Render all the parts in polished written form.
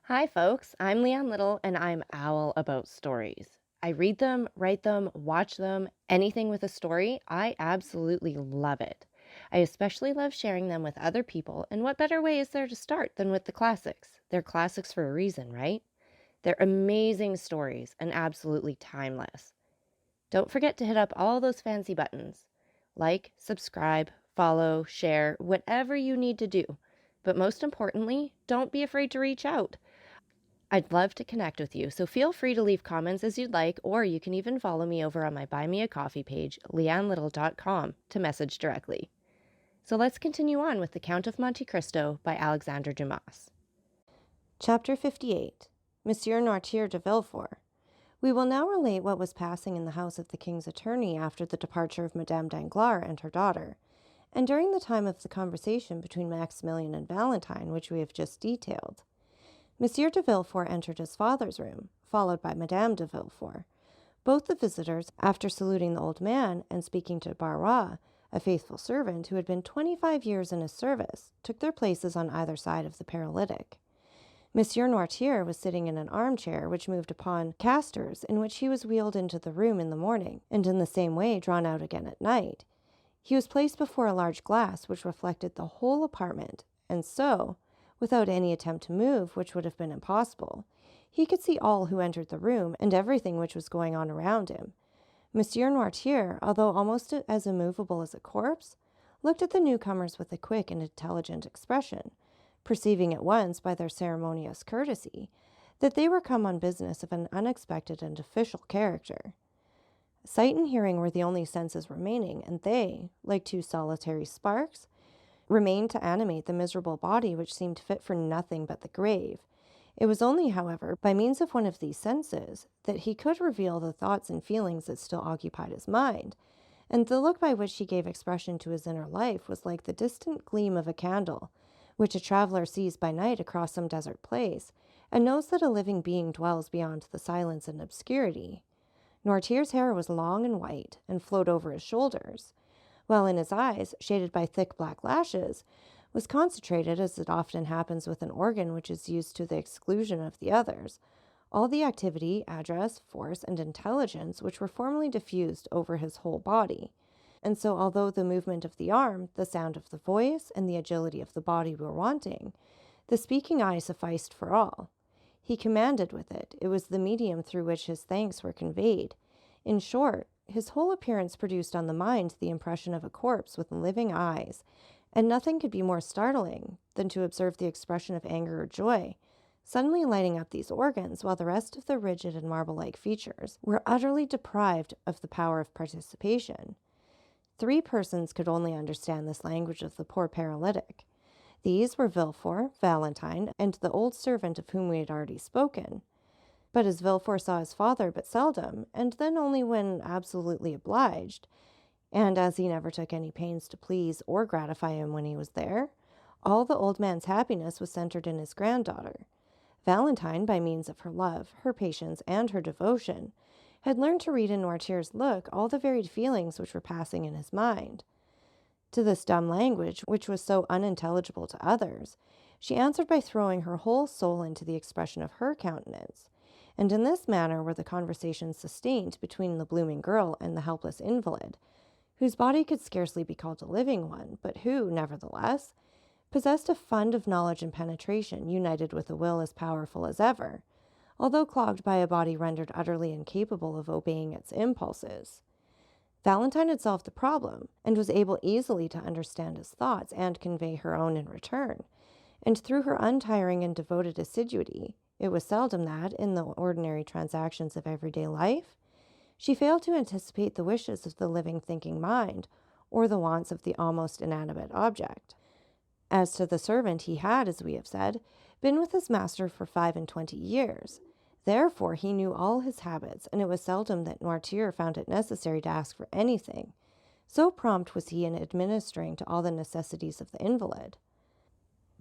Hi, folks. I'm Leanne Little, and I'm owl about stories. I read them, write them, watch them, anything with a story. I absolutely love it. I especially love sharing them with other people, and what better way is there to start than with the classics? They're classics for a reason, right? They're amazing stories and absolutely timeless. Don't forget to hit up all those fancy buttons. Like, subscribe, follow, share, whatever you need to do. But most importantly, don't be afraid to reach out. I'd love to connect with you, so feel free to leave comments as you'd like, or you can even follow me over on my Buy Me a Coffee page, leannelittle.com, to message directly. So let's continue on with The Count of Monte Cristo by Alexandre Dumas. Chapter 58. Monsieur Noirtier de Villefort. We will now relate what was passing in the house of the king's attorney after the departure of Madame Danglars and her daughter, and during the time of the conversation between Maximilian and Valentine, which we have just detailed. Monsieur de Villefort entered his father's room, followed by Madame de Villefort. Both the visitors, after saluting the old man and speaking to Barrois, a faithful servant who had been 25 years in his service, took their places on either side of the paralytic. Monsieur Noirtier was sitting in an armchair which moved upon casters, in which he was wheeled into the room in the morning, and in the same way drawn out again at night. He was placed before a large glass which reflected the whole apartment, and so, without any attempt to move, which would have been impossible, he could see all who entered the room and everything which was going on around him. Monsieur Noirtier, although almost as immovable as a corpse, looked at the newcomers with a quick and intelligent expression, perceiving at once by their ceremonious courtesy that they were come on business of an unexpected and official character. Sight and hearing were the only senses remaining, and they, like two solitary sparks, remained to animate the miserable body which seemed fit for nothing but the grave. It was only, however, by means of one of these senses that he could reveal the thoughts and feelings that still occupied his mind, and the look by which he gave expression to his inner life was like the distant gleam of a candle, which a traveler sees by night across some desert place, and knows that a living being dwells beyond the silence and obscurity. Noirtier's hair was long and white, and flowed over his shoulders, while in his eyes, shaded by thick black lashes, was concentrated, as it often happens with an organ which is used to the exclusion of the others, all the activity, address, force, and intelligence which were formerly diffused over his whole body. And so, although the movement of the arm, the sound of the voice, and the agility of the body were wanting, the speaking eye sufficed for all. He commanded with it. It was the medium through which his thanks were conveyed. In short, his whole appearance produced on the mind the impression of a corpse with living eyes, and nothing could be more startling than to observe the expression of anger or joy suddenly lighting up these organs, while the rest of the rigid and marble-like features were utterly deprived of the power of participation. 3 persons could only understand this language of the poor paralytic. These were Villefort, Valentine, and the old servant of whom we had already spoken. But as Villefort saw his father but seldom, and then only when absolutely obliged, and as he never took any pains to please or gratify him when he was there, all the old man's happiness was centered in his granddaughter. Valentine, by means of her love, her patience, and her devotion, had learned to read in Noirtier's look all the varied feelings which were passing in his mind. To this dumb language, which was so unintelligible to others, she answered by throwing her whole soul into the expression of her countenance, and in this manner were the conversations sustained between the blooming girl and the helpless invalid, whose body could scarcely be called a living one, but who, nevertheless, possessed a fund of knowledge and penetration, united with a will as powerful as ever, although clogged by a body rendered utterly incapable of obeying its impulses. Valentine had solved the problem, and was able easily to understand his thoughts and convey her own in return, and through her untiring and devoted assiduity, it was seldom that, in the ordinary transactions of everyday life, she failed to anticipate the wishes of the living thinking mind, or the wants of the almost inanimate object. As to the servant, he had, as we have said, been with his master for 25 years. Therefore he knew all his habits, and it was seldom that Noirtier found it necessary to ask for anything. So prompt was he in administering to all the necessities of the invalid.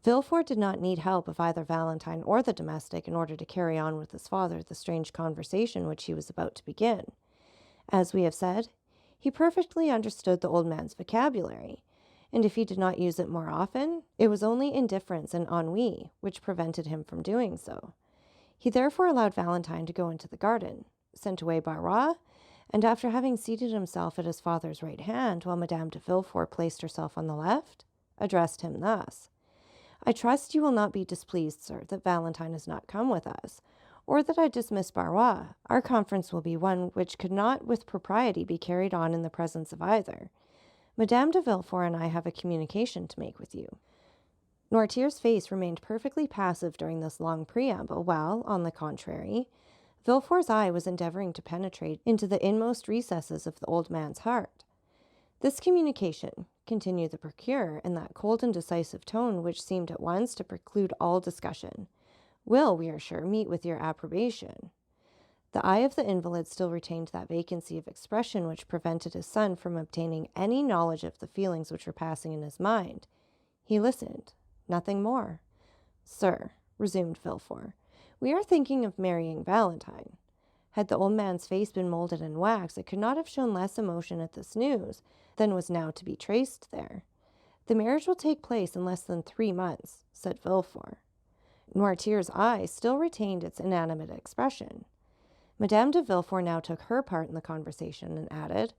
Villefort did not need help of either Valentine or the domestic in order to carry on with his father the strange conversation which he was about to begin. As we have said, he perfectly understood the old man's vocabulary, and if he did not use it more often, it was only indifference and ennui which prevented him from doing so. He therefore allowed Valentine to go into the garden, sent away Barrois, and after having seated himself at his father's right hand while Madame de Villefort placed herself on the left, addressed him thus: "I trust you will not be displeased, sir, that Valentine has not come with us, or that I dismiss Barrois. Our conference will be one which could not with propriety be carried on in the presence of either. Madame de Villefort and I have a communication to make with you." Noirtier's face remained perfectly passive during this long preamble, while, on the contrary, Villefort's eye was endeavoring to penetrate into the inmost recesses of the old man's heart. "This communication," continued the procureur in that cold and decisive tone which seemed at once to preclude all discussion, "will, we are sure, meet with your approbation." The eye of the invalid still retained that vacancy of expression which prevented his son from obtaining any knowledge of the feelings which were passing in his mind. He listened, nothing more. "Sir," resumed Villefort, "we are thinking of marrying Valentine." Had the old man's face been molded in wax, it could not have shown less emotion at this news than was now to be traced there. "The marriage will take place in less than 3 months," said Villefort. Noirtier's eye still retained its inanimate expression. Madame de Villefort now took her part in the conversation and added: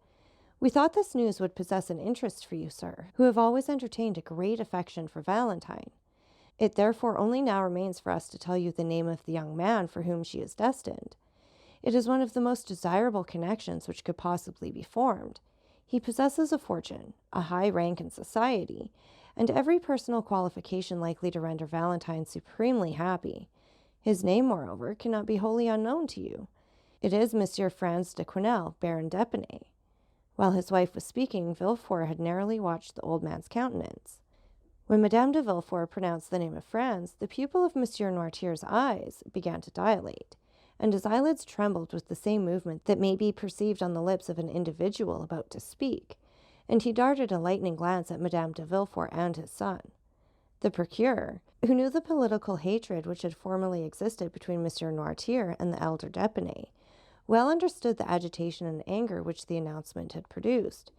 "We thought this news would possess an interest for you, sir, who have always entertained a great affection for Valentine. It therefore only now remains for us to tell you the name of the young man for whom she is destined. It is one of the most desirable connections which could possibly be formed. He possesses a fortune, a high rank in society, and every personal qualification likely to render Valentine supremely happy. His name, moreover, cannot be wholly unknown to you. It is Monsieur Franz de Quesnel, Baron d'Épinay." While his wife was speaking, Villefort had narrowly watched the old man's countenance. When Madame de Villefort pronounced the name of Franz, the pupil of Monsieur Noirtier's eyes began to dilate, and his eyelids trembled with the same movement that may be perceived on the lips of an individual about to speak, and he darted a lightning glance at Madame de Villefort and his son. The procureur, who knew the political hatred which had formerly existed between Monsieur Noirtier and the elder d'Épinay, well understood the agitation and anger which the announcement had produced,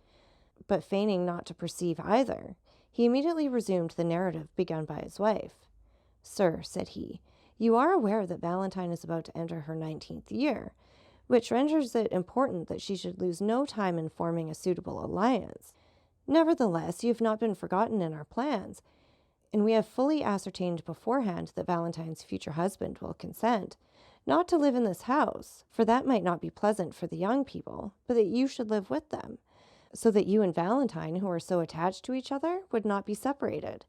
but feigning not to perceive either, he immediately resumed the narrative begun by his wife. "Sir," said he, "you are aware that Valentine is about to enter her 19th year, which renders it important that she should lose no time in forming a suitable alliance. Nevertheless, you have not been forgotten in our plans, and we have fully ascertained beforehand that Valentine's future husband will consent, not to live in this house, for that might not be pleasant for the young people, but that you should live with them, so that you and Valentine, who are so attached to each other, would not be separated,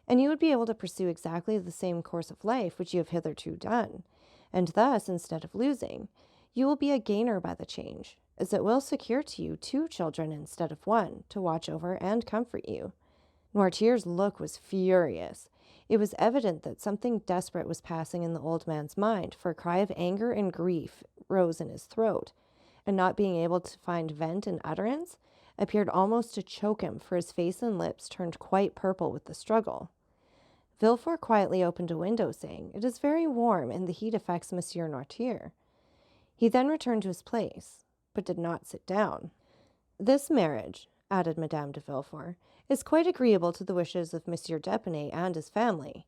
and you would be able to pursue exactly the same course of life which you have hitherto done, and thus, instead of losing, you will be a gainer by the change, as it will secure to you 2 children instead of 1 to watch over and comfort you." Noirtier's look was furious. It was evident that something desperate was passing in the old man's mind, for a cry of anger and grief rose in his throat, and not being able to find vent in utterance, appeared almost to choke him, for his face and lips turned quite purple with the struggle. Villefort quietly opened a window, saying, "It is very warm, and the heat affects Monsieur Noirtier." He then returned to his place, but did not sit down. "This marriage," added Madame de Villefort, "is quite agreeable to the wishes of Monsieur d'Épinay and his family.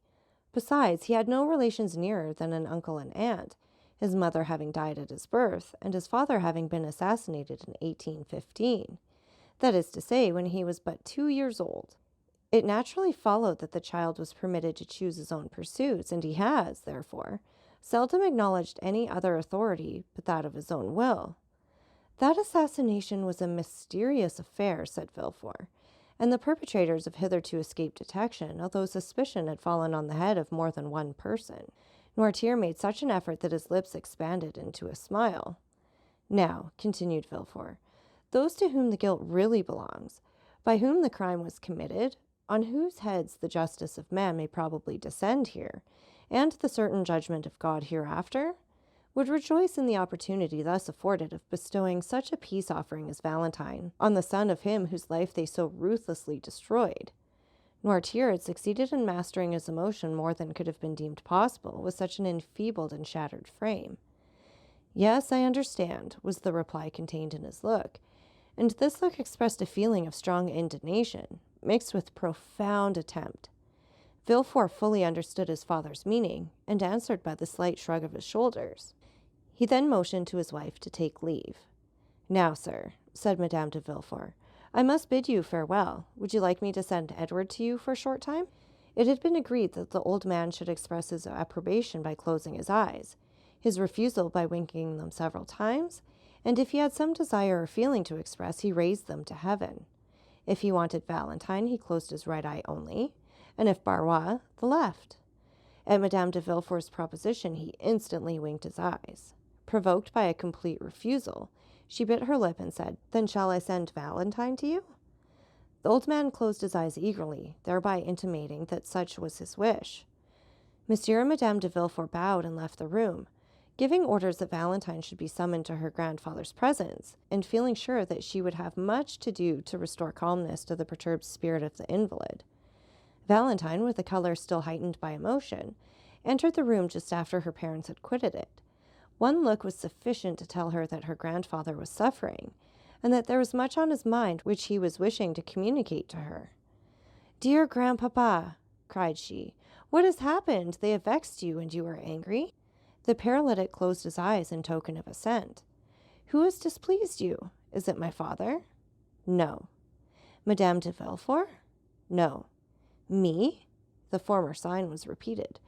Besides, he had no relations nearer than an uncle and aunt, his mother having died at his birth, and his father having been assassinated in 1815, that is to say, when he was but 2 years old. It naturally followed that the child was permitted to choose his own pursuits, and he has, therefore, seldom acknowledged any other authority but that of his own will." "That assassination was a mysterious affair," said Villefort, "and the perpetrators have hitherto escaped detection, although suspicion had fallen on the head of more than one person." Noirtier made such an effort that his lips expanded into a smile. "Now," continued Villefort, "those to whom the guilt really belongs, by whom the crime was committed, on whose heads the justice of man may probably descend here, and the certain judgment of God hereafter, would rejoice in the opportunity thus afforded of bestowing such a peace offering as Valentine on the son of him whose life they so ruthlessly destroyed." Noirtier had succeeded in mastering his emotion more than could have been deemed possible with such an enfeebled and shattered frame. "Yes, I understand," was the reply contained in his look, and this look expressed a feeling of strong indignation, mixed with profound attempt. Villefort fully understood his father's meaning, and answered by the slight shrug of his shoulders. He then motioned to his wife to take leave. "Now, sir," said Madame de Villefort, "I must bid you farewell. Would you like me to send Edward to you for a short time?" It had been agreed that the old man should express his approbation by closing his eyes, his refusal by winking them several times, and if he had some desire or feeling to express, he raised them to heaven. If he wanted Valentine, he closed his right eye only, and if Barrois, the left. At Madame de Villefort's proposition, he instantly winked his eyes. Provoked by a complete refusal, she bit her lip and said, "Then shall I send Valentine to you?" The old man closed his eyes eagerly, thereby intimating that such was his wish. Monsieur and Madame de Villefort bowed and left the room, giving orders that Valentine should be summoned to her grandfather's presence, and feeling sure that she would have much to do to restore calmness to the perturbed spirit of the invalid. Valentine, with a color still heightened by emotion, entered the room just after her parents had quitted it. One look was sufficient to tell her that her grandfather was suffering, and that there was much on his mind which he was wishing to communicate to her. "Dear grandpapa," cried she, "what has happened? They have vexed you, and you are angry?" The paralytic closed his eyes in token of assent. "Who has displeased you? Is it my father?" "No." "Madame de Villefort?" "No." "Me?" The former sign was repeated.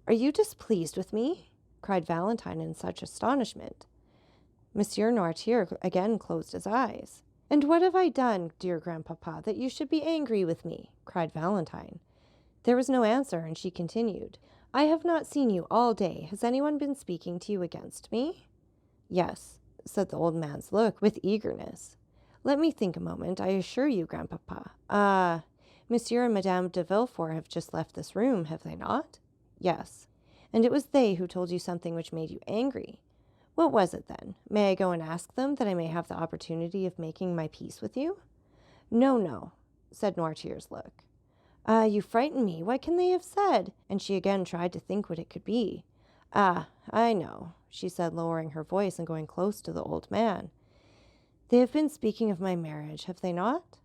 "Are you displeased with me?" cried Valentine in such astonishment. Monsieur Noirtier again closed his eyes. "And what have I done, dear grandpapa, that you should be angry with me?" cried Valentine. There was no answer, and she continued, "I have not seen you all day. Has anyone been speaking to you against me?" "Yes," said the old man's look with eagerness. "Let me think a moment. I assure you, grandpapa. Monsieur and Madame de Villefort have just left this room, have they not?" "Yes." "And it was they who told you something which made you angry. What was it, then? May I go and ask them, that I may have the opportunity of making my peace with you?" "No, no," said Noirtier's look. "Ah, you frighten me. What can they have said?" And she again tried to think what it could be. "Ah, I know," she said, lowering her voice and going close to the old man. "They have been speaking of my marriage, have they not?"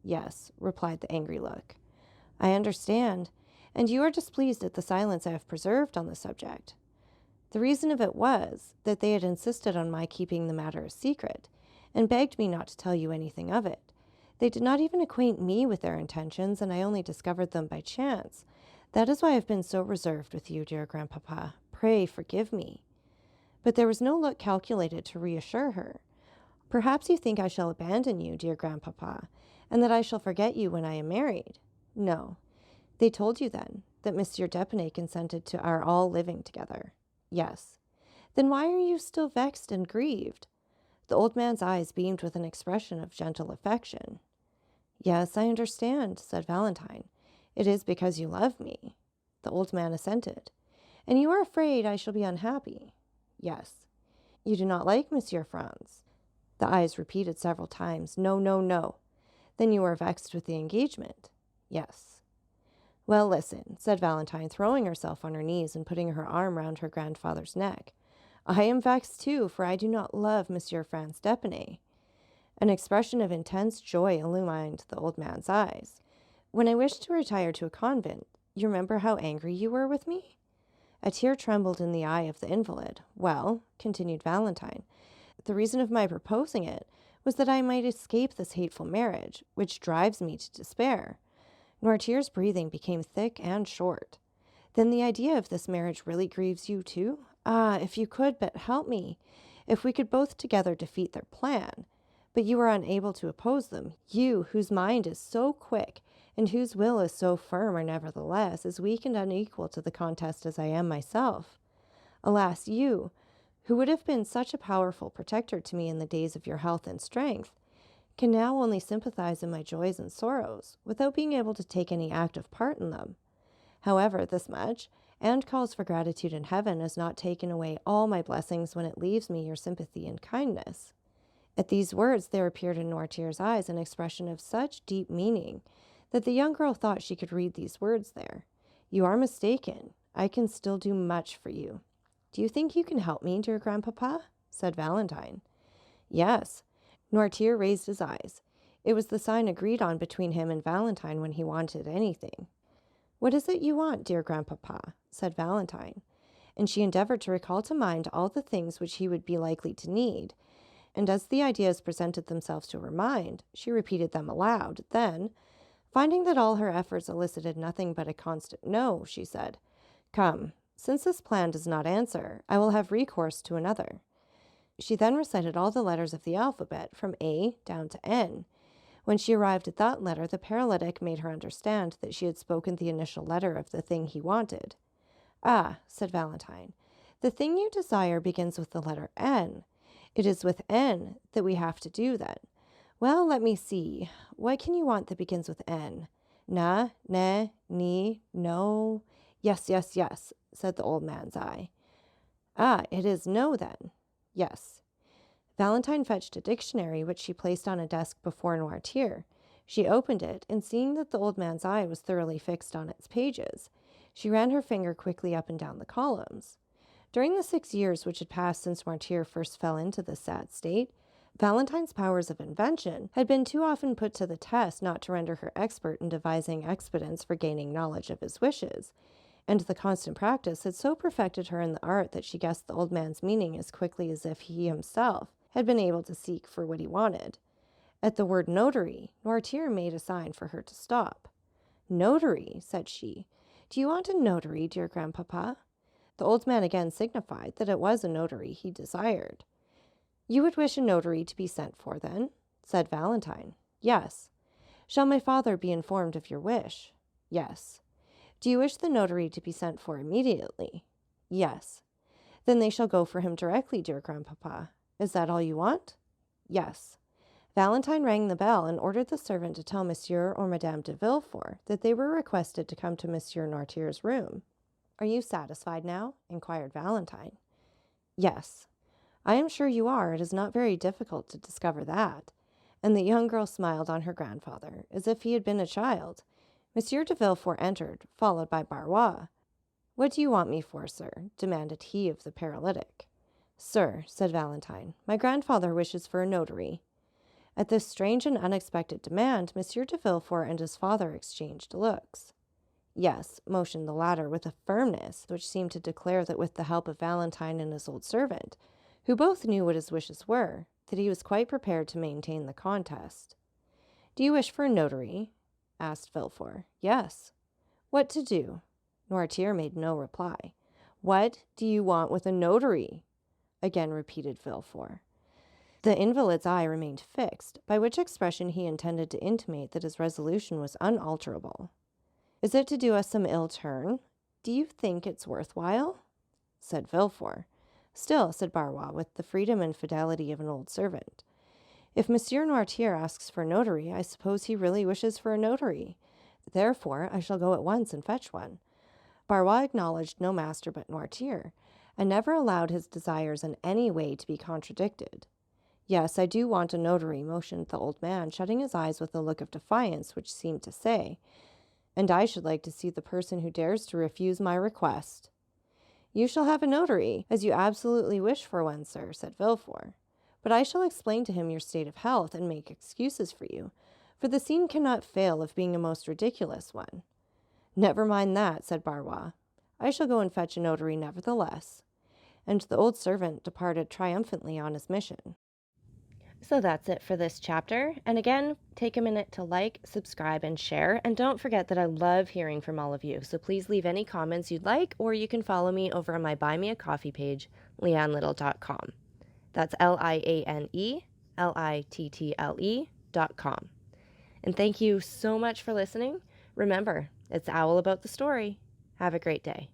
"Yes," replied the angry look. "I understand. And you are displeased at the silence I have preserved on the subject." The reason of it was, that they had insisted on my keeping the matter a secret, and begged me not to tell you anything of it. They did not even acquaint me with their intentions, and I only discovered them by chance. That is why I have been so reserved with you, dear grandpapa. Pray forgive me." But there was no look calculated to reassure her. "Perhaps you think I shall abandon you, dear grandpapa, and that I shall forget you when I am married. No. They told you, then, that Monsieur d'Épinay consented to our all living together?" "Yes." "Then why are you still vexed and grieved?" The old man's eyes beamed with an expression of gentle affection. "Yes, I understand," said Valentine. "It is because you love me." The old man assented. "And you are afraid I shall be unhappy?" "Yes." "You do not like Monsieur Franz?" The eyes repeated several times, "No, no, no." "Then you are vexed with the engagement?" "Yes." "Well, listen," said Valentine, throwing herself on her knees and putting her arm round her grandfather's neck. "I am vexed too, for I do not love Monsieur Franz d'Épinay." An expression of intense joy illumined the old man's eyes. "When I wished to retire to a convent, you remember how angry you were with me?" A tear trembled in the eye of the invalid. "Well," continued Valentine, "the reason of my proposing it was that I might escape this hateful marriage, which drives me to despair." Noirtier's breathing became thick and short. "Then the idea of this marriage really grieves you too? Ah, if you could but help me! If we could both together defeat their plan! But you are unable to oppose them. You, whose mind is so quick, and whose will is so firm, are nevertheless as weak and unequal to the contest as I am myself. Alas, you, who would have been such a powerful protector to me in the days of your health and strength, can now only sympathize in my joys and sorrows, without being able to take any active part in them. However, this much, and cause for gratitude in heaven, has not taken away all my blessings when it leaves me your sympathy and kindness." At these words there appeared in Noirtier's eyes an expression of such deep meaning that the young girl thought she could read these words there. "You are mistaken. I can still do much for you." "Do you think you can help me, dear grandpapa?" said Valentine. "Yes." Noirtier raised his eyes. It was the sign agreed on between him and Valentine when he wanted anything. "What is it you want, dear grandpapa?" said Valentine, and she endeavored to recall to mind all the things which he would be likely to need, and as the ideas presented themselves to her mind, she repeated them aloud. Then, finding that all her efforts elicited nothing but a constant no, she said, "Come, since this plan does not answer, I will have recourse to another." She then recited all the letters of the alphabet, from A down to N. When she arrived at that letter, the paralytic made her understand that she had spoken the initial letter of the thing he wanted. "Ah," said Valentine, "the thing you desire begins with the letter N. It is with N that we have to do, then. Well, let me see. What can you want that begins with N? Na, ne, ni, no. Yes, yes, yes," said the old man's eye. "Ah, it is no, then." "Yes." Valentine fetched a dictionary, which she placed on a desk before Noirtier. She opened it, and seeing that the old man's eye was thoroughly fixed on its pages, she ran her finger quickly up and down the columns. During the 6 years which had passed since Noirtier first fell into this sad state, Valentine's powers of invention had been too often put to the test not to render her expert in devising expedients for gaining knowledge of his wishes, and the constant practice had so perfected her in the art that she guessed the old man's meaning as quickly as if he himself had been able to seek for what he wanted. At the word notary, Noirtier made a sign for her to stop. "Notary," said she. "Do you want a notary, dear grandpapa?" The old man again signified that it was a notary he desired. "You would wish a notary to be sent for, then?" said Valentine. "Yes." "Shall my father be informed of your wish?" "Yes." "Do you wish the notary to be sent for immediately?" "Yes." "Then they shall go for him directly, dear grandpapa. Is that all you want?" "Yes." Valentine rang the bell and ordered the servant to tell Monsieur or Madame de Villefort that they were requested to come to Monsieur Noirtier's room. "Are you satisfied now?" inquired Valentine. "Yes." "I am sure you are. It is not very difficult to discover that." And the young girl smiled on her grandfather, as if he had been a child. Monsieur de Villefort entered, followed by Barrois. "What do you want me for, sir?" demanded he of the paralytic. "Sir," said Valentine, "my grandfather wishes for a notary." At this strange and unexpected demand, Monsieur de Villefort and his father exchanged looks. "Yes," motioned the latter with a firmness which seemed to declare that with the help of Valentine and his old servant, who both knew what his wishes were, that he was quite prepared to maintain the contest. "Do you wish for a notary?" asked Villefort. "Yes." "What to do?" Noirtier made no reply. "What do you want with a notary?" again repeated Villefort. The invalid's eye remained fixed, by which expression he intended to intimate that his resolution was unalterable. "Is it to do us some ill turn? Do you think it's worth while?" said Villefort. "Still," said Barrois, with the freedom and fidelity of an old servant, "if Monsieur Noirtier asks for a notary, I suppose he really wishes for a notary. Therefore, I shall go at once and fetch one." Barrois acknowledged no master but Noirtier, and never allowed his desires in any way to be contradicted. "Yes, I do want a notary," motioned the old man, shutting his eyes with a look of defiance which seemed to say, "And I should like to see the person who dares to refuse my request." "You shall have a notary, as you absolutely wish for one, sir," said Villefort. "But I shall explain to him your state of health and make excuses for you, for the scene cannot fail of being a most ridiculous one." "Never mind that," said Barrois. "I shall go and fetch a notary nevertheless." And the old servant departed triumphantly on his mission. So that's it for this chapter. And again, take a minute to like, subscribe, and share. And don't forget that I love hearing from all of you. So please leave any comments you'd like, or you can follow me over on my Buy Me a Coffee page, leannelittle.com. That's LIANELITTLE.com. And thank you so much for listening. Remember, it's Owl about the story. Have a great day.